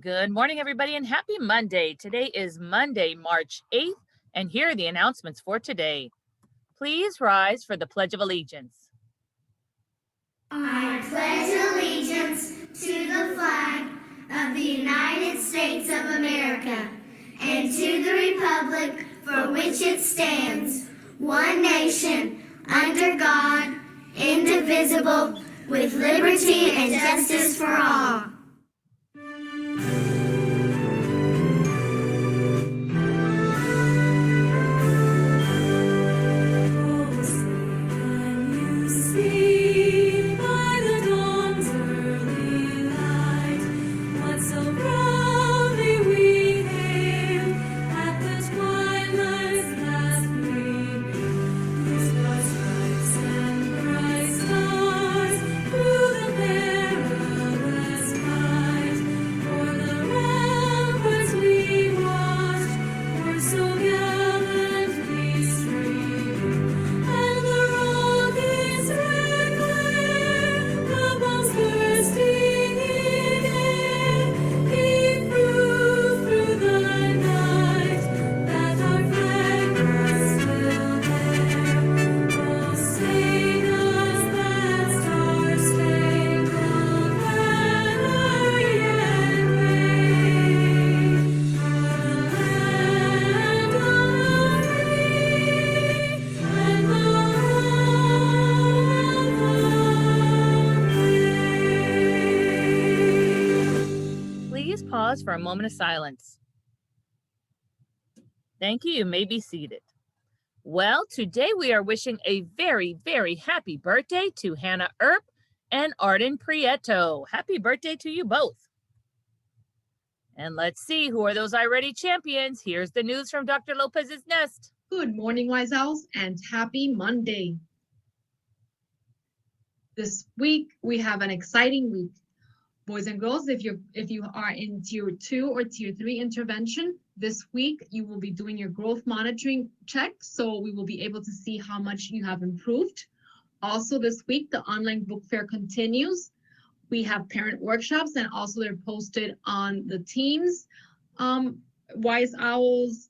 Good morning, everybody, and happy Monday. Today is Monday, March 8th, and here are the announcements for today. Please rise for the Pledge of Allegiance. I pledge allegiance to the flag of the United States of America and to the republic for which it stands, one nation, under God, indivisible, with liberty and justice for all. Pause for a moment of silence. Thank you. You may be seated. Well, today we are wishing a very, very happy birthday to Hannah Earp and Arden Prieto. Happy birthday to you both. And let's see, who are those iReady champions? Here's the news from Dr. Lopez's Nest. Good morning, Wise Owls, and happy Monday. This week, we have an exciting week. Boys and girls, if you are in Tier 2 or Tier 3 intervention, this week you will be doing your growth monitoring check, so we will be able to see how much you have improved. Also this week, the online book fair continues. We have parent workshops, and also they're posted on the Teams Wise Owls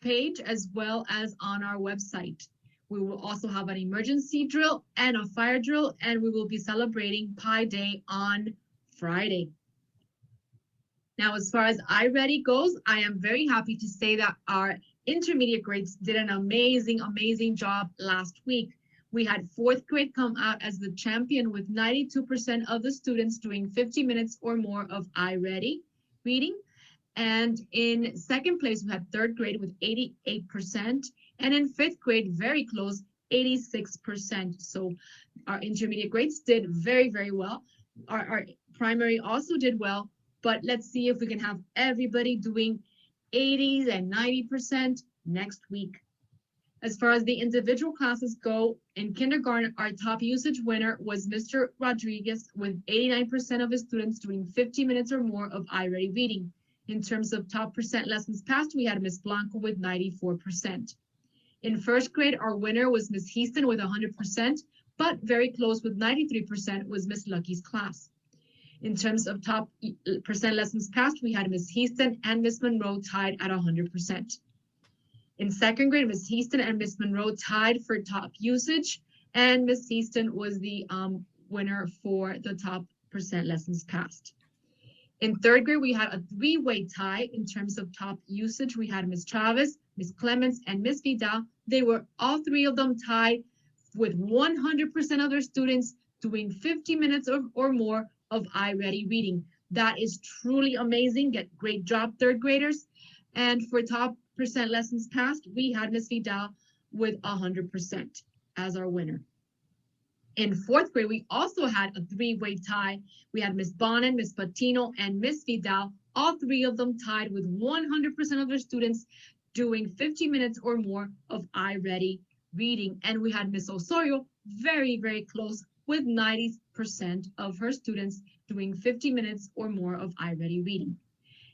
page, as well as on our website. We will also have an emergency drill and a fire drill, and we will be celebrating Pi Day on Friday. Now, as far as iReady goes, I am very happy to say that our intermediate grades did an amazing job last week. We had fourth grade come out as the champion with 92% of the students doing 50 minutes or more of iReady reading. And in second place, we had third grade with 88%. And in fifth grade, very close, 86%. So our intermediate grades did very, very well. Our primary also did well, but let's see if we can have everybody doing 80s and 90% next week. As far as the individual classes go, in kindergarten, our top usage winner was Mr. Rodriguez with 89% of his students doing 50 minutes or more of iReady reading. In terms of top percent lessons passed, we had Ms. Blanco with 94%. In first grade, our winner was Ms. Heaston with 100%, but very close with 93% was Ms. Lucky's class. In terms of top percent lessons passed, we had Ms. Heaston and Ms. Monroe tied at 100%. In second grade, Ms. Heaston and Ms. Monroe tied for top usage, and Ms. Heaston was the winner for the top percent lessons passed. In third grade, we had a three-way tie in terms of top usage. We had Ms. Chavez, Ms. Clements, and Ms. Vidal. They were all three of them tied with 100% of their students doing 50 minutes or more of iReady reading. That is truly amazing. Great job, third graders. And for top percent lessons passed, we had Ms. Vidal with 100% as our winner. In fourth grade, we also had a three-way tie. We had Ms. Bonin, Ms. Patino, and Ms. Vidal, all three of them tied with 100% of their students doing 50 minutes or more of iReady reading. And we had Ms. Osorio very, very close with 90% of her students doing 50 minutes or more of iReady reading.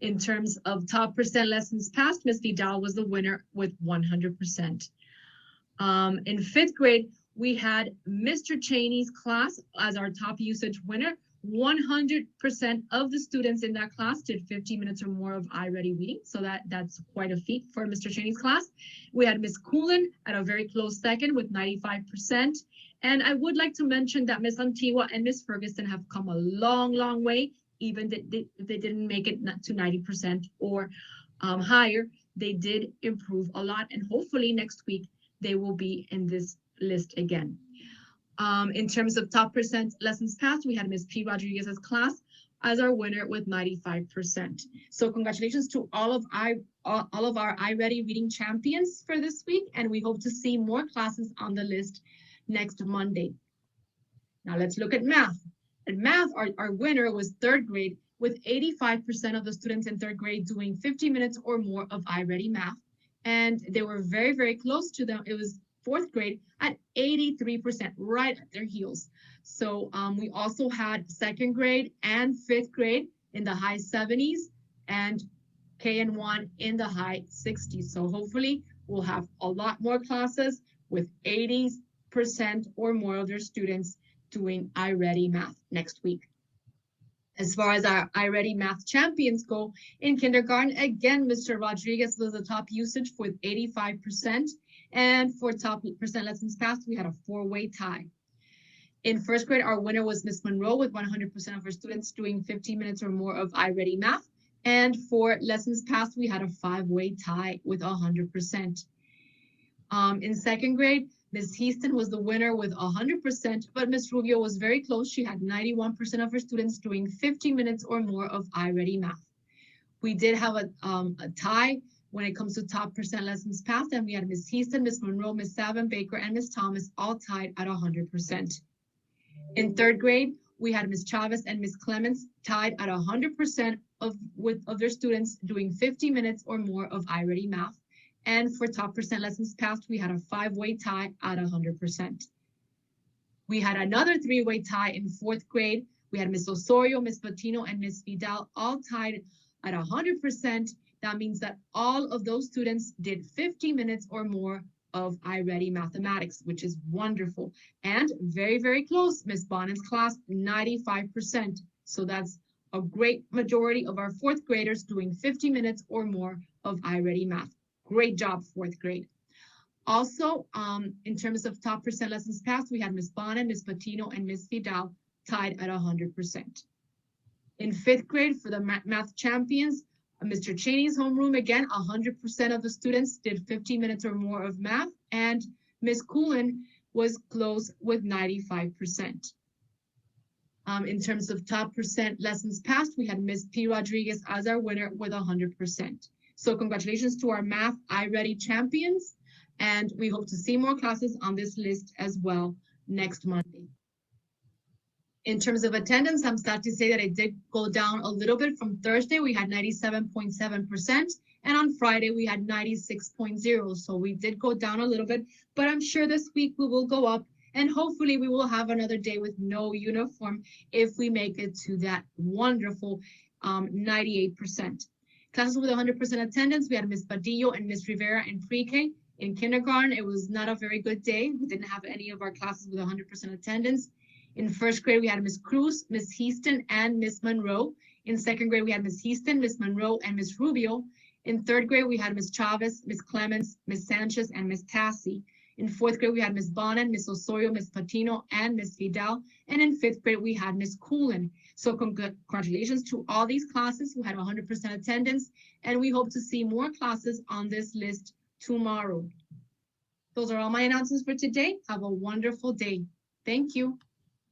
In terms of top percent lessons passed, Ms. Vidal was the winner with 100%. In fifth grade, we had Mr. Cheney's class as our top usage winner 100% of the students in that class did 50 minutes or more of iReady reading. So that's quite a feat for Mr. Cheney's class. We had Ms. Coolin at a very close second with 95%. And I would like to mention that Ms. Antigua and Ms. Ferguson have come a long, long way. Even if they didn't make it to 90% or higher, they did improve a lot. And hopefully next week, they will be in this list again. In terms of top percent lessons passed, we had Ms. P. Rodriguez's class as our winner with 95%. So congratulations to all of our iReady reading champions for this week, and we hope to see more classes on the list next Monday. Now let's look at math. At math, our winner was third grade, with 85% of the students in third grade doing 50 minutes or more of iReady math. And they were very, very close to them. It was fourth grade at 83%, right at their heels. So we also had second grade and fifth grade in the high 70s and KN1 in the high 60s. So hopefully we'll have a lot more classes with 80% or more of their students doing iReady math next week. As far as our iReady math champions go, in kindergarten, again, Mr. Rodriguez was the top usage with 85%. And for top percent lessons passed, we had a four-way tie. In first grade, our winner was Miss Monroe with 100% of her students doing 50 minutes or more of iReady math. And for lessons passed, we had a five-way tie with 100%. In second grade, Ms. Heaston was the winner with 100%, but Ms. Rubio was very close. She had 91% of her students doing 50 minutes or more of iReady math. We did have a tie when it comes to top percent lessons passed, and we had Ms. Heaston, Ms. Monroe, Ms. Savin Baker, and Ms. Thomas all tied at 100%. In third grade, we had Ms. Chavez and Ms. Clemens tied at 100% of their students doing 50 minutes or more of iReady math. And for top percent lessons passed, we had a five-way tie at 100%. We had another three-way tie in fourth grade. We had Ms. Osorio, Ms. Patino, and Ms. Vidal all tied at 100%. That means that all of those students did 50 minutes or more of iReady mathematics, which is wonderful. And very, very close, Ms. Bonnen's class, 95%. So that's a great majority of our fourth graders doing 50 minutes or more of iReady math. Great job, fourth grade. Also, in terms of top percent lessons passed, we had Ms. Bonnen, Ms. Patino, and Ms. Vidal tied at 100%. In fifth grade, for the math champions, Mr. Cheney's homeroom, again, 100% of the students did 50 minutes or more of math, and Ms. Coolin was close with 95%. In terms of top percent lessons passed, we had Ms. P. Rodriguez as our winner with 100%. So congratulations to our math iReady champions, and we hope to see more classes on this list as well next Monday. In terms of attendance, I'm sad to say that it did go down a little bit. From Thursday, we had 97.7%, and on Friday, we had 96.0%. So we did go down a little bit, but I'm sure this week we will go up, and hopefully we will have another day with no uniform if we make it to that wonderful 98%. Classes with 100% attendance, we had Ms. Badillo and Ms. Rivera in pre-K. In kindergarten, it was not a very good day. We didn't have any of our classes with 100% attendance. In first grade, we had Ms. Cruz, Ms. Heaston, and Ms. Monroe. In second grade, we had Ms. Heaston, Ms. Monroe, and Ms. Rubio. In third grade, we had Ms. Chavez, Ms. Clemens, Ms. Sanchez, and Ms. Tassi. In fourth grade, we had Ms. Bonnen, Ms. Osorio, Ms. Patino, and Ms. Vidal. And in fifth grade, we had Ms. Coolin. So congratulations to all these classes who had 100% attendance, and we hope to see more classes on this list tomorrow. Those are all my announcements for today. Have a wonderful day. Thank you.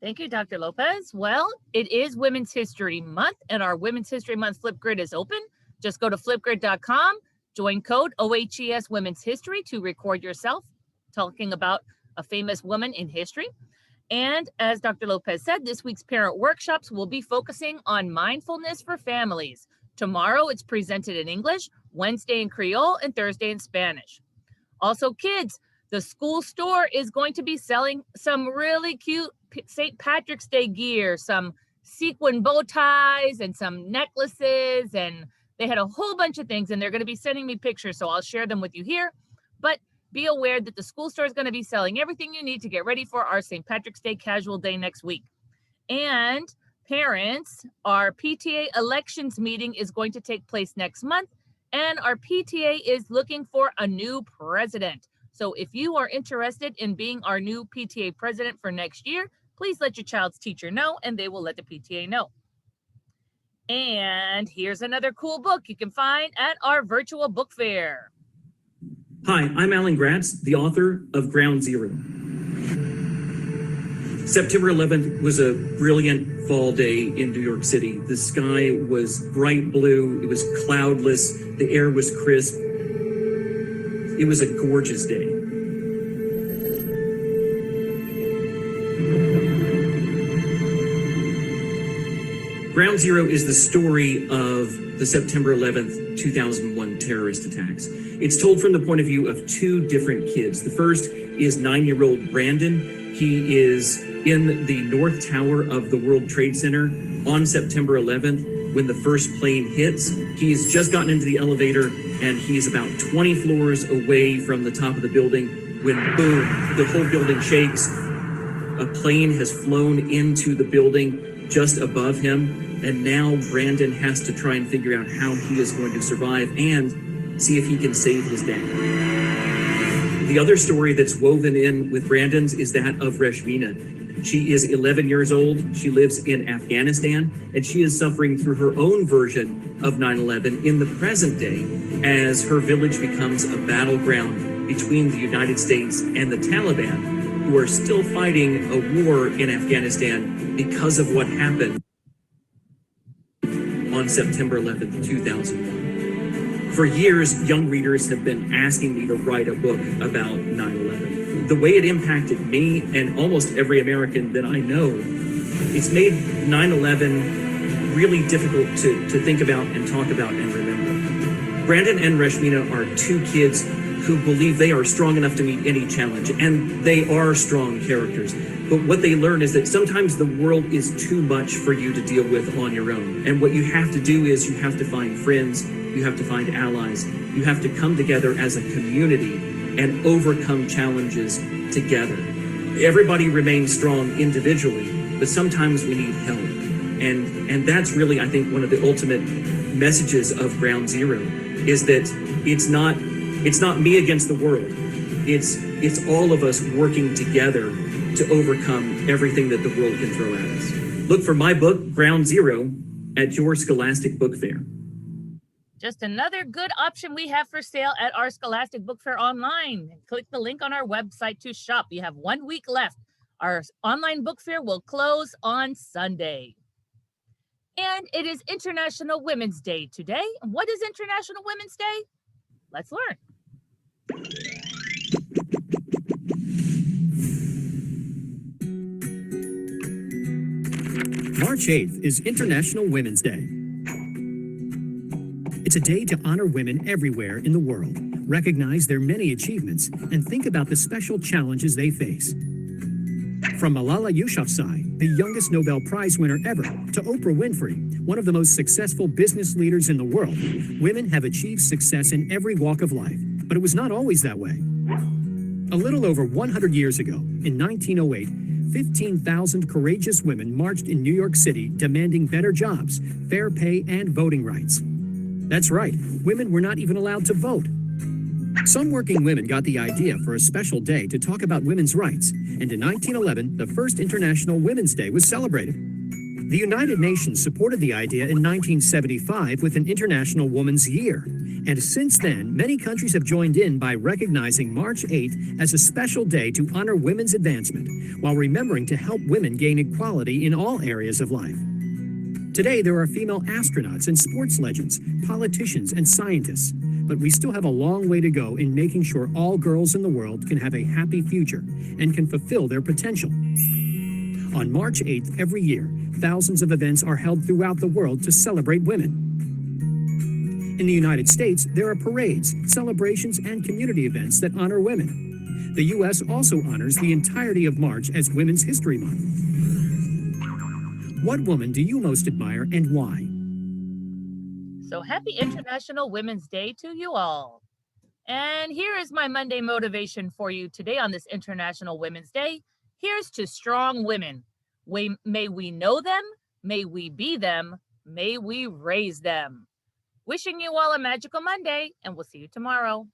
Thank you, Dr. Lopez. Well, it is Women's History Month, and our Women's History Month Flipgrid is open. Just go to flipgrid.com, join code OHES Women's History to record yourself talking about a famous woman in history. And as Dr. Lopez said, this week's parent workshops will be focusing on mindfulness for families. Tomorrow, it's presented in English, Wednesday in Creole, and Thursday in Spanish. Also, kids, the school store is going to be selling some really cute St. Patrick's Day gear, some sequin bow ties and some necklaces, and they had a whole bunch of things, and they're going to be sending me pictures, so I'll share them with you here. But be aware that the school store is going to be selling everything you need to get ready for our St. Patrick's Day casual day next week. And Parents, our PTA Elections Meeting is going to take place next month, and our PTA is looking for a new president. So if you are interested in being our new PTA president for next year, please let your child's teacher know, and they will let the PTA know. And here's another cool book you can find at our virtual book fair. Hi, I'm Alan Gratz, the author of Ground Zero. September 11th was a brilliant fall day in New York City. The sky was bright blue, it was cloudless, the air was crisp. It was a gorgeous day. Ground Zero is the story of the September 11th, 2001 terrorist attacks. It's told from the point of view of two different kids. The first is 9-year-old Brandon. He is in the North Tower of the World Trade Center on September 11th when the first plane hits. He's just gotten into the elevator and he's about 20 floors away from the top of the building when boom, the whole building shakes. A plane has flown into the building just above him. And now Brandon has to try and figure out how he is going to survive and see if he can save his dad. The other story that's woven in with Brandon's is that of Reshmina. She is 11 years old. She lives in Afghanistan, and she is suffering through her own version of 9/11 in the present day as her village becomes a battleground between the United States and the Taliban, who are still fighting a war in Afghanistan because of what happened on September 11th, 2001. For years, young readers have been asking me to write a book about 9/11. The way it impacted me and almost every American that I know, it's made 9/11 really difficult to think about and talk about and remember. Brandon and Reshmina are two kids who believe they are strong enough to meet any challenge, and they are strong characters. But what they learn is that sometimes the world is too much for you to deal with on your own. And what you have to do is you have to find friends, you have to find allies, you have to come together as a community and overcome challenges together. Everybody remains strong individually, but sometimes we need help. And that's really, I think, one of the ultimate messages of Ground Zero is that it's not me against the world. It's all of us working together to overcome everything that the world can throw at us. Look for my book, Ground Zero, at your Scholastic Book Fair. Just another good option we have for sale at our Scholastic Book Fair online. Click the link on our website to shop. You have 1 week left. Our online book fair will close on Sunday. And it is International Women's Day today. What is International Women's Day? Let's learn. March 8th is International Women's Day. It's a day to honor women everywhere in the world, recognize their many achievements, and think about the special challenges they face. From Malala Yousafzai, the youngest Nobel Prize winner ever, to Oprah Winfrey, one of the most successful business leaders in the world, women have achieved success in every walk of life, but it was not always that way. A little over 100 years ago, in 1908, 15,000 courageous women marched in New York City demanding better jobs, fair pay, and voting rights. That's right, women were not even allowed to vote. Some working women got the idea for a special day to talk about women's rights, and in 1911, the first International Women's Day was celebrated. The United Nations supported the idea in 1975 with an International Women's Year, and since then, many countries have joined in by recognizing March 8th as a special day to honor women's advancement, while remembering to help women gain equality in all areas of life. Today, there are female astronauts and sports legends, politicians and scientists, but we still have a long way to go in making sure all girls in the world can have a happy future and can fulfill their potential. On March 8th every year, thousands of events are held throughout the world to celebrate women. In the United States, there are parades, celebrations, and community events that honor women. The U.S. also honors the entirety of March as Women's History Month. What woman do you most admire and why? So happy International Women's Day to you all. And here is my Monday motivation for you today on this International Women's Day. Here's to strong women. May we know them, May we be them. May we raise them. Wishing you all a magical Monday, and we'll see you tomorrow.